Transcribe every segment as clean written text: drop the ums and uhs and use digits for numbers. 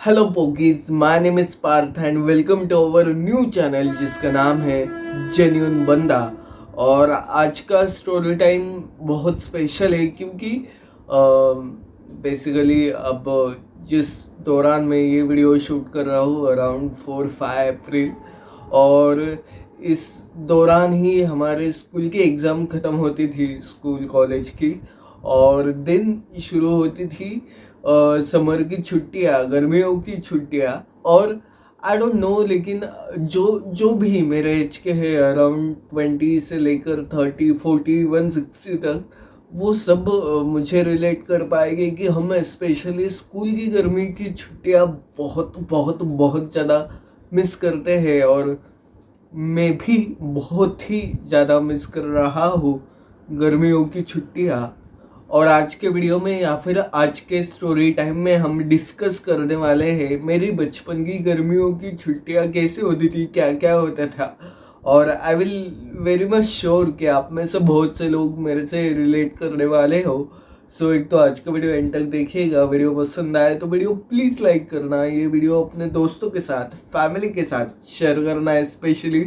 Hello pokies, my name is Parth and welcome to our new channel जिसका नाम है genuine बंदा। और आज का स्टोरी टाइम बहुत स्पेशल है क्योंकि बेसिकली अब जिस दौरान मैं ये वीडियो शूट कर रहा हूँ अराउंड 4-5 अप्रैल, और इस दौरान ही हमारे स्कूल की एग्ज़ाम ख़त्म होती थी, स्कूल कॉलेज की। और दिन शुरू होती थी समर की छुट्टियाँ, गर्मियों की छुट्टियाँ। और आई डोंट नो, लेकिन जो जो भी मेरे एज के हैं अराउंड 20 से लेकर 30, 40, 160 तक, वो सब मुझे रिलेट कर पाएंगे कि हम स्पेशली स्कूल की गर्मी की छुट्टियाँ बहुत बहुत बहुत ज़्यादा मिस करते हैं। और मैं भी बहुत ही ज़्यादा मिस कर रहा हूँ गर्मियों की छुट्टियाँ। और आज के वीडियो में या फिर आज के स्टोरी टाइम में हम डिस्कस करने वाले हैं मेरी बचपन की गर्मियों की छुट्टियाँ कैसे होती थी, क्या क्या होता था। और I will very much sure कि आप में से बहुत से लोग मेरे से रिलेट करने वाले हो। सो एक तो आज का वीडियो एंड तक देखिएगा। वीडियो पसंद आए तो वीडियो प्लीज़ लाइक करना, ये वीडियो अपने दोस्तों के साथ, फैमिली के साथ शेयर करना है, स्पेशली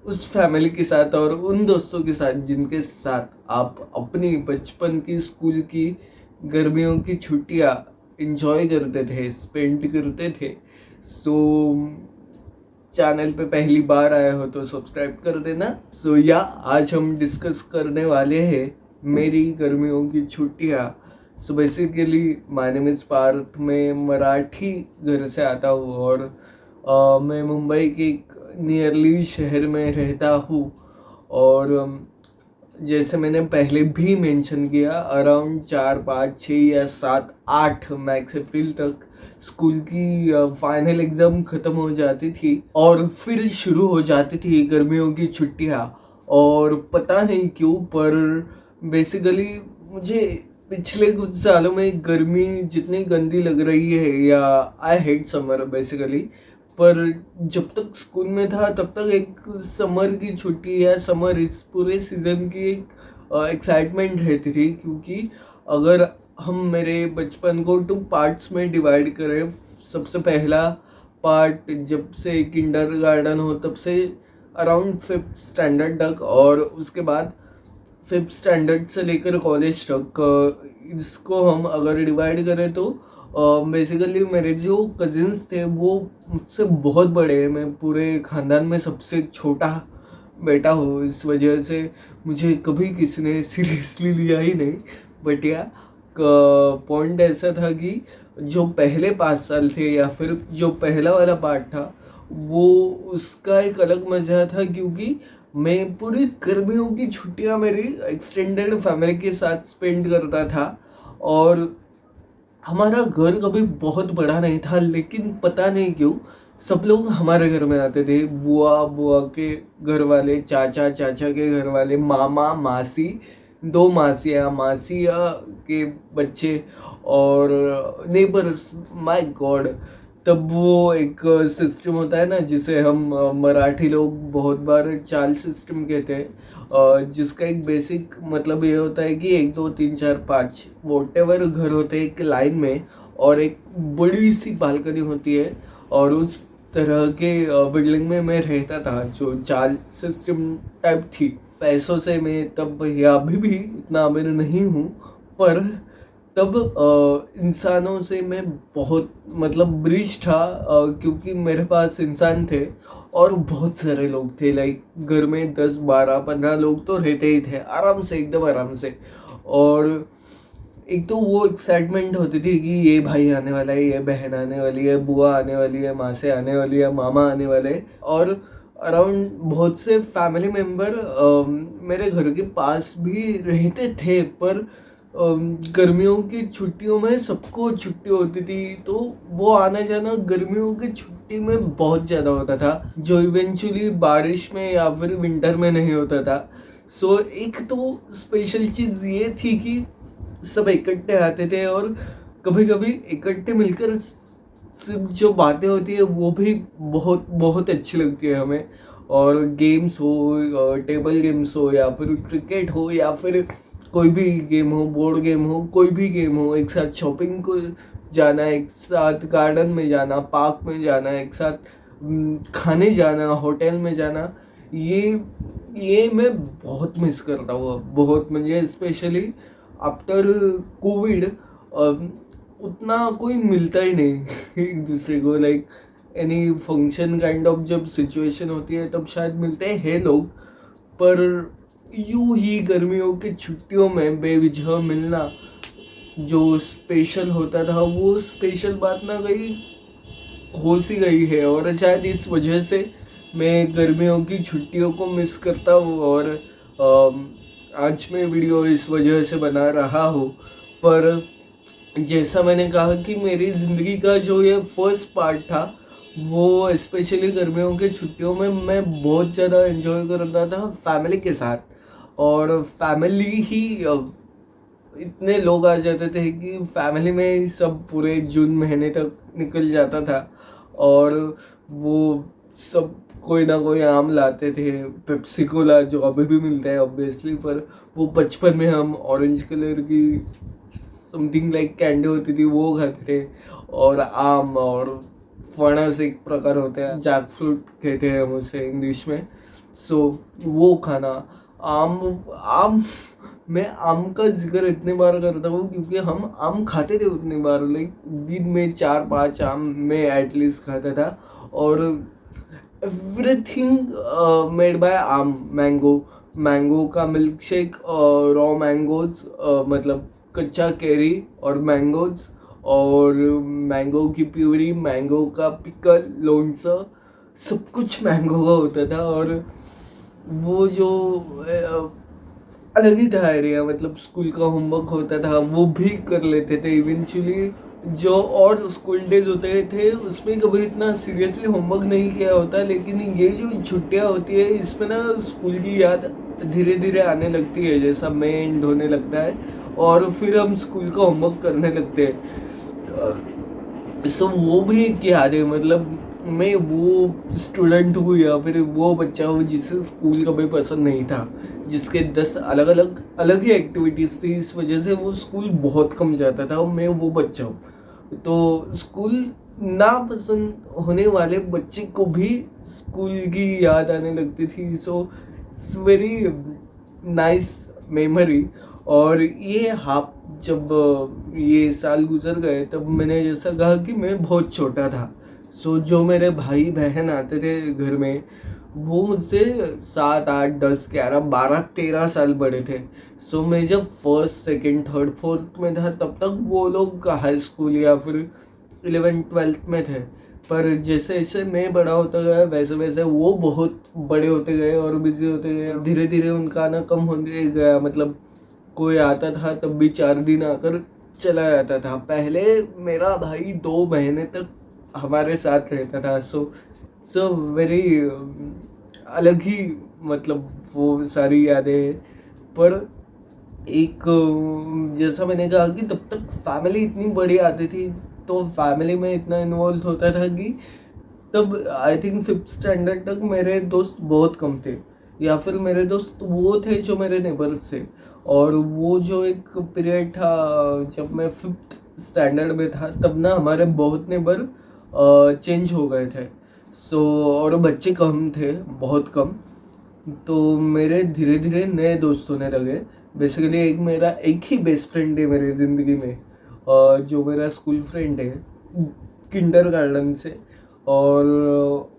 उस फैमिली के साथ और उन दोस्तों के साथ जिनके साथ आप अपनी बचपन की स्कूल की गर्मियों की छुट्टियाँ इंजॉय करते थे, स्पेंड करते थे। सो चैनल पे पहली बार आए हो तो सब्सक्राइब कर देना। सो या आज हम डिस्कस करने वाले हैं मेरी गर्मियों की छुट्टियाँ। So basically my name is Parth, मैं मराठी घर से आता हूँ और मैं मुंबई के एक नियरली शहर में रहता हूँ। और जैसे मैंने पहले भी मेंशन किया, अराउंड 4, 5, 6 या 7, 8 मैक्स अप्रैल तक स्कूल की फाइनल एग्ज़ाम ख़त्म हो जाती थी और फिर शुरू हो जाती थी गर्मियों की छुट्टियाँ। और पता नहीं क्यों, पर बेसिकली मुझे पिछले कुछ सालों में गर्मी जितनी गंदी लग रही है, या आई हेट समर बेसिकली, पर जब तक स्कूल में था तब तक एक समर की छुट्टी या समर इस पूरे सीज़न की एक एक्साइटमेंट रहती थी। क्योंकि अगर हम मेरे बचपन को 2 पार्ट्स में डिवाइड करें, सबसे पहला पार्ट जब से किंडरगार्टन हो तब से अराउंड 5th स्टैंडर्ड तक, और उसके बाद 5th स्टैंडर्ड से लेकर कॉलेज तक, इसको हम अगर डिवाइड करें तो बेसिकली मेरे जो कजिन्स थे वो मुझसे बहुत बड़े हैं। मैं पूरे ख़ानदान में सबसे छोटा बेटा हूँ, इस वजह से मुझे कभी किसी ने सीरियसली लिया ही नहीं। बट या पॉइंट ऐसा था कि जो पहले 5 साल थे या फिर जो पहला वाला पार्ट था, वो उसका एक अलग मज़ा था क्योंकि मैं पूरी गर्मियों की छुट्टियां मेरी एक्सटेंडेड फैमिली के साथ स्पेंड करता था। और हमारा घर कभी बहुत बड़ा नहीं था, लेकिन पता नहीं क्यों सब लोग हमारे घर में आते थे। बुआ बुआ के घर वाले, चाचा चाचा के घर वाले, मामा मासी, 2 मासियाँ, मासिया के बच्चे और नेबर्स। माय गॉड, तब वो एक सिस्टम होता है ना जिसे हम मराठी लोग बहुत बार चाल सिस्टम कहते हैं, जिसका एक बेसिक मतलब ये होता है कि 1, 2, 3, 4, 5 वॉटेवर घर होते हैं एक लाइन में, और एक बड़ी सी बालकनी होती है। और उस तरह के बिल्डिंग में मैं रहता था जो चाल सिस्टम टाइप थी। पैसों से मैं तब या अभी भी इतना अमीर नहीं हूँ, पर तब इंसानों से मैं बहुत मतलब ब्रिज था, क्योंकि मेरे पास इंसान थे और बहुत सारे लोग थे। लाइक घर में 10, 12, 15 लोग तो रहते ही थे आराम से, एकदम आराम से। और एक तो वो एक्साइटमेंट होती थी कि ये भाई आने वाला है, ये बहन आने वाली है, बुआ आने वाली है, माँ से आने वाली है, मामा आने वाले हैं। और अराउंड बहुत से फैमिली मेम्बर मेरे घर के पास भी रहते थे, पर गर्मियों की छुट्टियों में सबको छुट्टी होती थी, तो वो आना जाना गर्मियों की छुट्टी में बहुत ज़्यादा होता था, जो इवेंचुअली बारिश में या फिर विंटर में नहीं होता था। सो एक तो स्पेशल चीज़ ये थी कि सब इकट्ठे आते थे, और कभी कभी इकट्ठे मिलकर सिर्फ जो बातें होती है वो भी बहुत बहुत अच्छी लगती है हमें। और गेम्स हो, टेबल गेम्स हो या फिर क्रिकेट हो या फिर कोई भी गेम हो, बोर्ड गेम हो, कोई भी गेम हो, एक साथ शॉपिंग को जाना, एक साथ गार्डन में जाना, पार्क में जाना, एक साथ खाने जाना, होटल में जाना, ये मैं बहुत मिस करता हूँ अब, बहुत, म्हणजे स्पेशली आफ्टर कोविड उतना कोई मिलता ही नहीं एक दूसरे को, like any function kind of जब सिचुएशन होती है तब शायद मिलते हैं लोग, पर यूं ही गर्मियों की छुट्टियों में बेवजह मिलना जो स्पेशल होता था वो स्पेशल बात ना गई, हो सी गई है। और शायद इस वजह से मैं गर्मियों की छुट्टियों को मिस करता हूँ, और आज मैं वीडियो इस वजह से बना रहा हूँ। पर जैसा मैंने कहा कि मेरी ज़िंदगी का जो ये फर्स्ट पार्ट था वो स्पेशली गर्मियों की छुट्टियों में मैं बहुत ज़्यादा एंजॉय करता था फैमिली के साथ, और फैमिली ही इतने लोग आ जाते थे कि फैमिली में ही सब पूरे जून महीने तक निकल जाता था। और वो सब कोई ना कोई आम लाते थे, पेप्सी कोला जो अभी भी मिलता है ऑब्वियसली, पर वो बचपन में हम ऑरेंज कलर की समथिंग लाइक कैंडी होती थी वो खाते थे, और आम और फणस एक प्रकार होता है, जैक फ्रूट कहते हैं हम उसे इंग्लिश में। सो वो खाना, आम आम मैं आम का जिक्र इतने बार करता हूँ क्योंकि हम आम खाते थे उतनी बार, लाइक दिन में 4-5 आम मैं एटलीस्ट खाता था। और एवरीथिंग मेड बाय आम, मैंगो का मिल्क शेक, रॉ मैंगोज, मतलब कच्चा कैरी और मैंगोज, और मैंगो की प्यूरी, मैंगो का पिकल, लोणचं, सब कुछ मैंगो का होता था। और वो जो अलग ही था एरिया, मतलब स्कूल का होमवर्क होता था वो भी कर लेते थे इवेंचुअली। जो और स्कूल डेज होते थे उसमें कभी इतना सीरियसली होमवर्क नहीं किया होता, लेकिन ये जो छुट्टियां होती है इसमें ना स्कूल की याद धीरे धीरे आने लगती है, जैसा मई एंड होने लगता है और फिर हम स्कूल का होमवर्क करने लगते हैं। सो वो भी एक याद है, मतलब मैं वो स्टूडेंट हूँ या फिर वो बच्चा हूँ जिसे स्कूल कभी पसंद नहीं था, जिसके 10 अलग अलग अलग ही एक्टिविटीज़ थी, इस वजह से वो स्कूल बहुत कम जाता था, और मैं वो बच्चा हूँ। तो स्कूल ना पसंद होने वाले बच्चे को भी स्कूल की याद आने लगती थी। So it's very nice memory. और ये हाफ जब ये साल गुजर गए तब मैंने जैसा कहा कि मैं बहुत छोटा था। सो जो मेरे भाई बहन आते थे घर में वो मुझसे 7, 8, 10, 11, 12, 13 साल बड़े थे। सो मैं जब फर्स्ट सेकंड थर्ड फोर्थ में था तब तक वो लोग हाई स्कूल या फिर 11th 12th में थे। पर जैसे जैसे मैं बड़ा होता गया वैसे वैसे वो बहुत बड़े होते गए और बिजी होते गए, धीरे धीरे उनका आना कम होने गया। मतलब कोई आता था तब भी 4 दिन आकर चला जाता था। पहले मेरा भाई 2 महीने तक हमारे साथ रहता था। सो वेरी अलग ही, मतलब वो सारी यादें। पर एक जैसा मैंने कहा कि तब तक फैमिली इतनी बड़ी आती थी, तो फैमिली में इतना इन्वॉल्व होता था कि तब आई थिंक 5th स्टैंडर्ड तक मेरे दोस्त बहुत कम थे, या फिर मेरे दोस्त वो थे जो मेरे नेबर्स थे। और वो जो एक पीरियड था जब मैं 5th स्टैंडर्ड में था तब ना हमारे बहुत नेबर चेंज हो गए थे। सो और बच्चे कम थे, बहुत कम। तो मेरे धीरे धीरे नए दोस्त होने लगे। बेसिकली एक ही बेस्ट फ्रेंड है मेरी ज़िंदगी में, जो मेरा स्कूल फ्रेंड है किंडर गार्डन से। और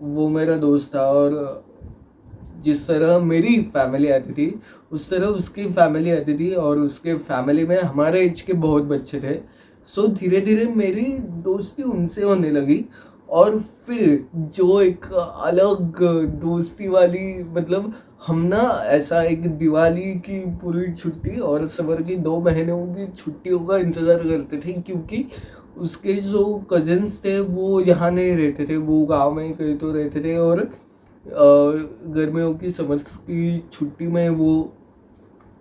वो मेरा दोस्त था, और जिस तरह मेरी फैमिली आती थी उस तरह उसकी फैमिली आती थी, और उसके फैमिली में हमारे एज के बहुत बच्चे थे। सो धीरे धीरे मेरी दोस्ती उनसे होने लगी। और फिर जो एक अलग दोस्ती वाली, मतलब हम ना ऐसा एक दिवाली की पूरी छुट्टी और समर की 2 महीनों की छुट्टियों का इंतज़ार करते थे, क्योंकि उसके जो कजिन्स थे वो यहाँ नहीं रहते थे, वो गांव में कहीं तो रहते थे। और गर्मियों की समर की छुट्टी में वो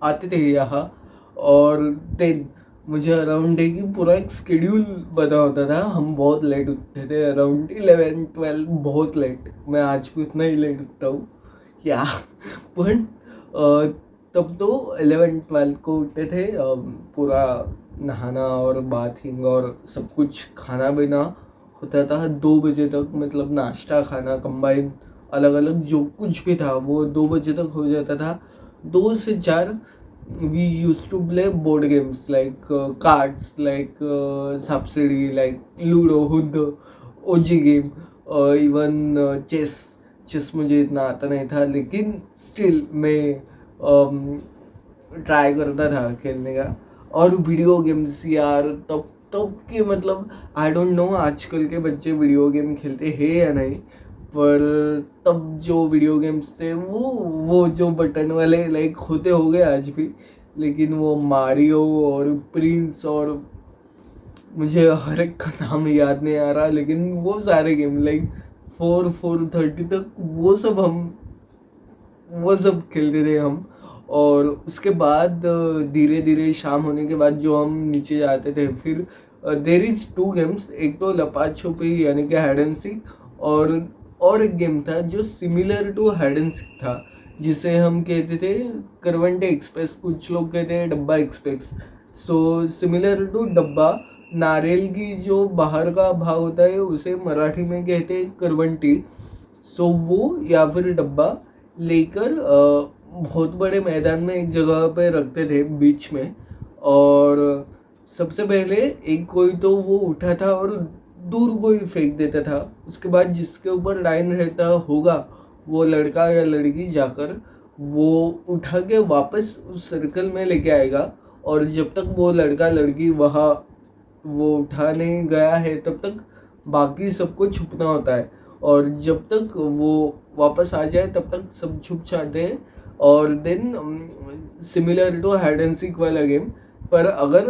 आते थे यहाँ। और देन मुझे अराउंड है कि पूरा एक स्केड्यूल बना होता था। हम बहुत लेट उठते थे, अराउंड 11-12, बहुत लेट। मैं आज भी उतना ही लेट उठता हूँ या पण तब तो 11-12 को उठते थे, पूरा नहाना और बाथिंग और सब कुछ खाना पीना होता था 2 बजे तक, मतलब नाश्ता खाना कंबाइन अलग अलग जो कुछ भी था वो 2 बजे तक हो जाता था। 2 से 4 we used to play board games like cards, like Sapsidi, like Ludo, Hundo, OG game, even chess मुझे इतना आता नहीं था, लेकिन स्टिल मैं ट्राई करता था खेलने का। और वीडियो गेम्स यार, तब तब के मतलब आई डोंट नो आजकल के बच्चे वीडियो गेम खेलते हैं या नहीं, पर तब जो वीडियो गेम्स थे वो जो बटन वाले लाइक होते हो गए आज भी, लेकिन वो मारियो और प्रिंस और मुझे हर एक का नाम याद नहीं आ रहा, लेकिन वो सारे गेम लाइक 4:30 तक वो सब खेलते थे हम। और उसके बाद धीरे धीरे शाम होने के बाद जो हम नीचे जाते थे, फिर देर इज 2 गेम्स, एक तो लपा छुपी यानी कि हाइड एंड सीक, और एक गेम था जो similar to hide and seek था, जिसे हम कहते थे करवंटे एक्सप्रेस, कुछ लोग कहते हैं डब्बा एक्सप्रेस। सो सिमिलर टू डब्बा, नारियल की जो बाहर का भाग होता है उसे मराठी में कहते हैं करवंटी। सो वो या फिर डब्बा लेकर बहुत बड़े मैदान में एक जगह पे रखते थे बीच में, और सबसे पहले एक कोई तो वो उठा था और दूर कोई फेंक देता था। उसके बाद जिसके ऊपर लाइन रहता होगा वो लड़का या लड़की जाकर वो उठा के वापस उस सर्कल में लेके आएगा, और जब तक वो लड़का लड़की वहाँ वो उठाने गया है तब तक बाकी सबको छुपना होता है, और जब तक वो वापस आ जाए तब तक सब छुप जाते हैं। और then similar to hide and seek वाला गेम, पर अगर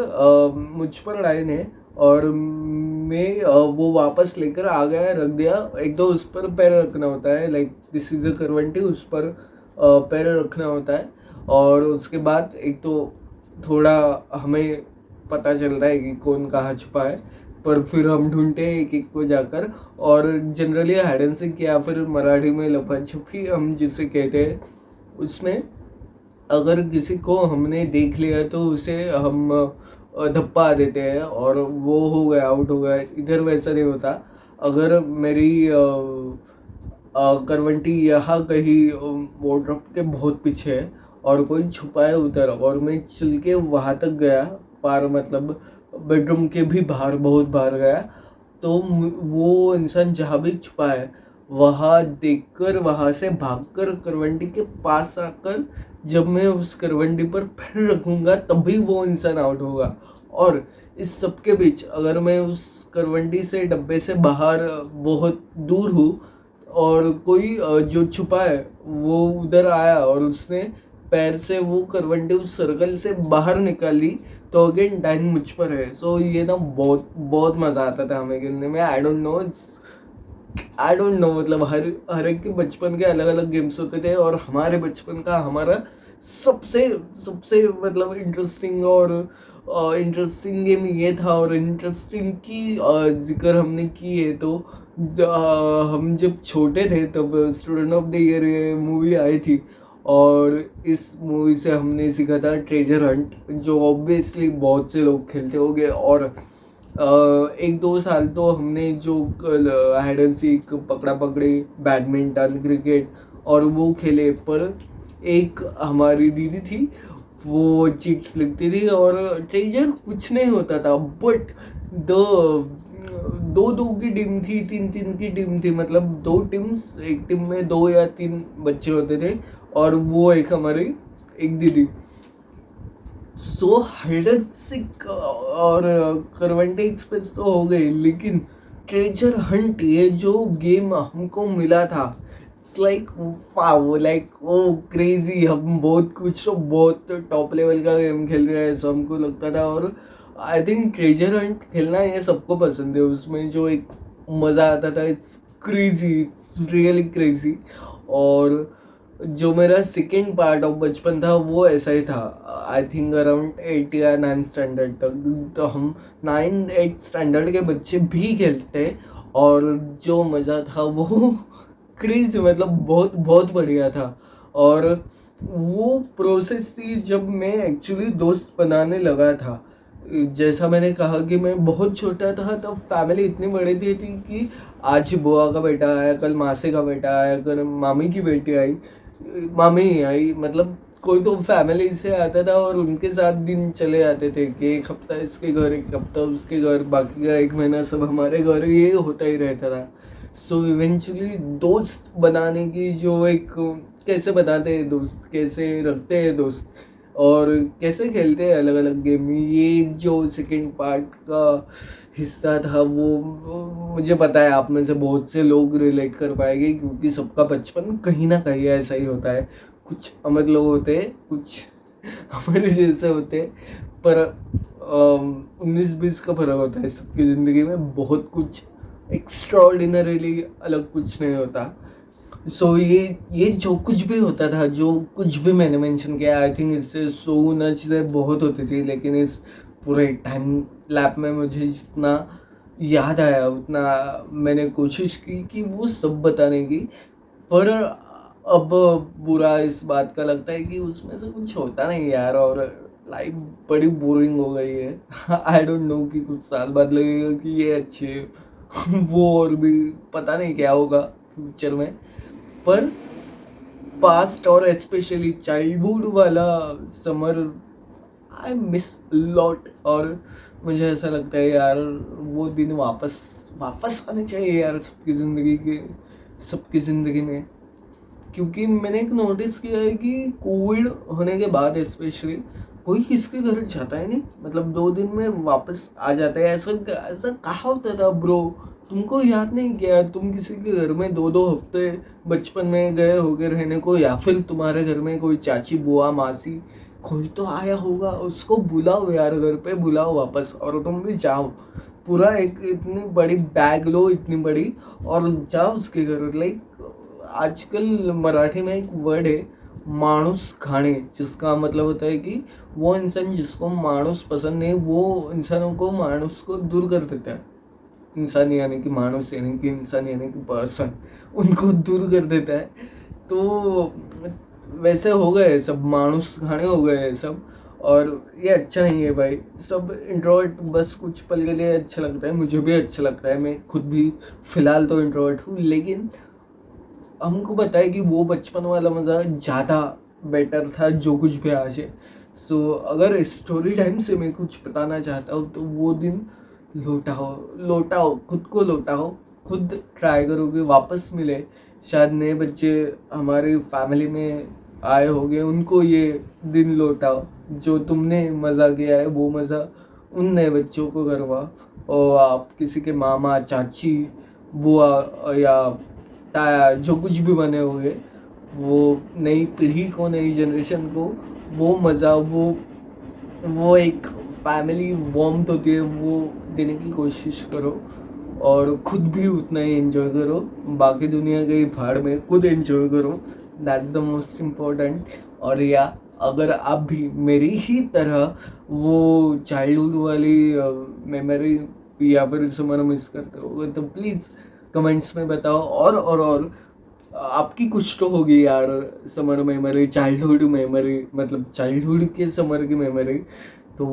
मुझ पर लाइन है और मैं वो वापस लेकर आ गया, रख दिया, एक तो उस पर पैर रखना होता है, लाइक दिस इज अ करवंटी, उस पर पैर रखना होता है, और उसके बाद एक तो थोड़ा हमें पता चलता है कि कौन कहाँ छुपा है, पर फिर हम ढूंढते हैं एक एक को जाकर। और जनरली हाइड एंड सीक या फिर मराठी में लपा छुपी हम जिसे कहते हैं, उसमें अगर किसी को हमने देख लिया तो उसे हम धप्पा देते हैं और वो हो गया, आउट हो गया। इधर वैसा नहीं होता। अगर मेरी करवंटी यहाँ कहीं वार्डरोब के बहुत पीछे है और कोई छुपा है उधर, और मैं चल के वहाँ तक गया, पार मतलब बेडरूम के भी बाहर, बहुत बाहर गया, तो वो इंसान जहाँ भी छुपा है वहाँ देखकर, वहाँ से भागकर करवंटी के पास आकर जब मैं उस करवंटी पर पैर रखूँगा तभी वो इंसान आउट होगा। और इस सब के बीच अगर मैं उस करवंटी से डब्बे से बाहर बहुत दूर हूँ और कोई जो छुपा है वो उधर आया और उसने पैर से वो करवंटी उस सर्कल से बाहर निकाली, तो अगेन टाइम मुझ पर है। सो ये ना बहुत बहुत मज़ा आता था हमें खेलने में। आई डोंट नो मतलब हर एक के बचपन के अलग अलग गेम्स होते थे, और हमारे बचपन का हमारा सबसे सबसे मतलब इंटरेस्टिंग गेम ये था। और इंटरेस्टिंग की जिक्र हमने की है तो हम जब छोटे थे तब स्टूडेंट ऑफ द ईयर ये मूवी आई थी, और इस मूवी से हमने सीखा था ट्रेजर हंट, जो ऑब्वियसली बहुत से लोग खेलते होंगे। और 1-2 साल तो हमने जो हाइड एंड सीक, पकड़ा पकड़ी, बैडमिंटन, क्रिकेट और वो खेले। पर एक हमारी दीदी थी, वो चिट्स लिखती थी और ट्रेजर कुछ नहीं होता था, बट दो दो की टीम थी, 3-3 की टीम थी, मतलब 2 टीम्स, एक टीम में 2 या 3 बच्चे होते थे, और वो एक हमारी एक दीदी। सो हाइड एंड सीक और करवंटी एक्सप्रेस तो हो गई, लेकिन ट्रेजर हंट ये जो गेम हमको मिला था, it's like wow, like oh crazy. हम बहुत कुछ तो बहुत टॉप लेवल का गेम खेल रहे हैं ऐसा हमको लगता था। और आई थिंक ट्रेजर हंट खेलना ये सबको पसंद है, उसमें जो एक मज़ा आता था, it's crazy, it's really crazy. और जो मेरा सेकेंड पार्ट ऑफ बचपन था वो ऐसा ही था। आई थिंक अराउंड 8 या 9 स्टैंडर्ड तक तो हम 9-8 स्टैंडर्ड के बच्चे भी खेलते, और जो मज़ा था वो क्रेज, मतलब बहुत बहुत बढ़िया था। और वो प्रोसेस थी जब मैं एक्चुअली दोस्त बनाने लगा था, जैसा मैंने कहा कि मैं बहुत छोटा था तब फैमिली इतनी बड़ी थी कि आज बुआ का बेटा आया, कल मासी का बेटा आया, कल मामी की बेटी आई, मामी ही आई, मतलब कोई तो फैमिली से आता था और उनके साथ दिन चले जाते थे कि एक हफ्ता इसके घर, एक हफ्ता उसके घर, बाकी का एक महीना सब हमारे घर, ये होता ही रहता था। सो इवेंचुअली दोस्त बनाने की जो एक, कैसे बनाते हैं दोस्त, कैसे रखते हैं दोस्त और कैसे खेलते हैं अलग अलग गेम, ये जो सेकेंड पार्ट का हिस्सा था वो मुझे पता है आप में से बहुत से लोग रिलेट कर पाएंगे, क्योंकि सबका बचपन कहीं ना कहीं ऐसा ही होता है। कुछ अमर लोग होते हैं, कुछ हमारे जैसे होते हैं, पर 19-20 का फर्क होता है सबकी ज़िंदगी में, बहुत कुछ एक्स्ट्राऑर्डिनरीली अलग कुछ नहीं होता। सो ये जो कुछ भी होता था, जो कुछ भी मैंने मेंशन किया, आई थिंक इससे 100 गुना चीज़ें बहुत होती थी, लेकिन इस पूरे टाइम लैप में मुझे जितना याद आया उतना मैंने कोशिश की कि वो सब बताने की। पर अब बुरा इस बात का लगता है कि उसमें से कुछ होता नहीं यार, और लाइफ बड़ी बोरिंग हो गई है। आई डोंट नो कि कुछ साल बाद लगेगा कि ये अच्छी है, वो और भी पता नहीं क्या होगा फ्यूचर में। पर पास्ट और स्पेशली चाइल्डहुड वाला समर आई मिस लॉट, और मुझे ऐसा लगता है यार वो दिन वापस वापस आने चाहिए यार सबकी ज़िंदगी में। क्योंकि मैंने एक नोटिस किया है कि कोविड होने के बाद स्पेशली कोई किसके घर जाता है नहीं, मतलब 2 दिन में वापस आ जाता है। ऐसा ऐसा कहा होता था ब्रो, तुमको याद नहीं क्या तुम किसी के घर में 2-2 हफ्ते बचपन में गए होगे रहने को, या फिर तुम्हारे घर में कोई चाची बुआ मासी कोई तो आया होगा, उसको बुलाओ यार, घर पे बुलाओ वापस और तुम भी जाओ। पूरा एक इतनी बड़ी बैग लो, इतनी बड़ी, और जाओ उसके घर। लाइक आजकल मराठी में एक वर्ड है माणूस खाणे, जिसका मतलब होता है कि वो इंसान जिसको माणूस पसंद नहीं, वो इंसानों को माणूस को दूर कर देता है। इंसान यानी कि माणूस यानी कि इंसान यानी कि पर्सन, उनको दूर कर देता है। तो वैसे हो गए सब, माणूस खाने हो गए सब, और ये अच्छा नहीं है भाई। सब इंट्रोवर्ट बस कुछ पल के लिए अच्छा लगता है, मुझे भी अच्छा लगता है, मैं खुद भी फिलहाल तो इंट्रोवर्ट हूँ, लेकिन हमको पता है कि वो बचपन वाला मज़ा ज़्यादा बेटर था जो कुछ भी आज है। सो अगर स्टोरी टाइम से मैं कुछ बताना चाहता हूँ तो वो दिन लौटाओ, खुद को लौटाओ, खुद ट्राई करोगे वापस मिले। शायद नए बच्चे हमारी फैमिली में आए होंगे, उनको ये दिन लौटाओ, जो तुमने मज़ा किया है वो मज़ा उन नए बच्चों को करवाओ। और आप किसी के मामा चाची बुआ या ताया जो कुछ भी बने होंगे, वो नई पीढ़ी को, नई जनरेशन को वो मज़ा, वो एक फैमिली वार्मथ होती है, वो देने की कोशिश करो, और खुद भी उतना ही एंजॉय करो। बाकी दुनिया गई भाड़ में, खुद एंजॉय करो, दैट्स द मोस्ट इम्पोर्टेंट। और या अगर आप भी मेरी ही तरह वो चाइल्डहुड वाली मेमोरी या फिर समर मिस करते हो तो प्लीज़ कमेंट्स में बताओ। और आपकी कुछ तो होगी यार समर मेमोरी, चाइल्डहुड मेमोरी, मतलब चाइल्डहुड के समर की मेमोरी, तो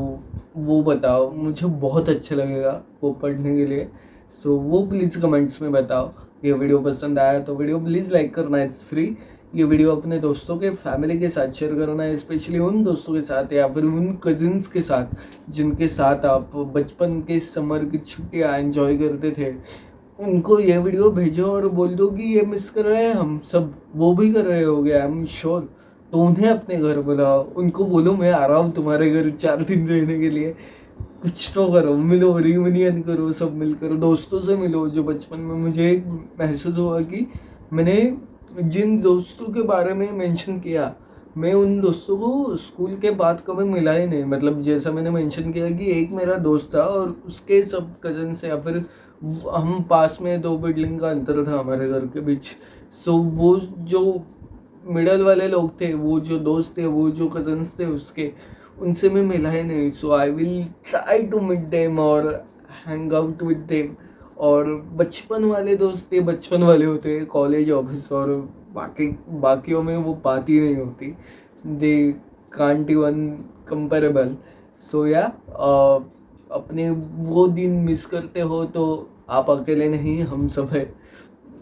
वो बताओ, मुझे बहुत अच्छा लगेगा वो पढ़ने के लिए। सो वो प्लीज़ कमेंट्स में बताओ। ये वीडियो पसंद आया तो वीडियो प्लीज़ लाइक करना, इट्स फ्री। ये वीडियो अपने दोस्तों के फैमिली के साथ शेयर करना है, स्पेशली उन दोस्तों के साथ या फिर उन कजिन्स के साथ जिनके साथ आप बचपन के समर की छुट्टियाँ एंजॉय करते थे। उनको ये वीडियो भेजो और बोल दो कि ये मिस कर रहे हैं हम सब, वो भी कर रहे होगे आई एम श्योर। तो उन्हें अपने घर बुलाओ, उनको बोलो मैं आ रहा हूँ तुम्हारे घर 4 दिन रहने के लिए। कुछ तो करो, मिलो, रियूनियन करो, सब मिलकर दोस्तों से मिलो। जो बचपन में मुझे महसूस हुआ कि मैंने जिन दोस्तों के बारे में मेंशन किया, मैं उन दोस्तों को स्कूल के बाद कभी मिला ही नहीं। मतलब जैसा मैंने मेंशन किया कि एक मेरा दोस्त था और उसके सब कज़न से, या फिर हम पास में 2 बिल्डिंग का अंतर था हमारे घर के बीच। सो वो जो मिडल वाले लोग थे, वो जो दोस्त थे, वो जो कज़न्स थे उसके, उनसे मैं मिला ही नहीं। So I will try to meet them और हैंग आउट विद देम। और बचपन वाले दोस्त ये बचपन वाले होते हैं, कॉलेज ऑफिस और बाकियों में वो बात ही नहीं होती। They can't even comparable. So yeah अपने वो दिन मिस करते हो तो आप अकेले नहीं, हम सब है।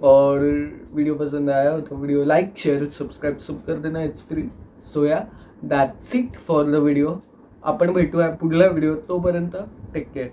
और वीडियो पसंद आया हो तो वीडियो लाइक शेअर सबस्क्राईब सब कर देना, it's free. So yeah that's it for the video. आपण भेटूया पुढल्या व्हिडिओ. तोपर्यंत टेक केअर.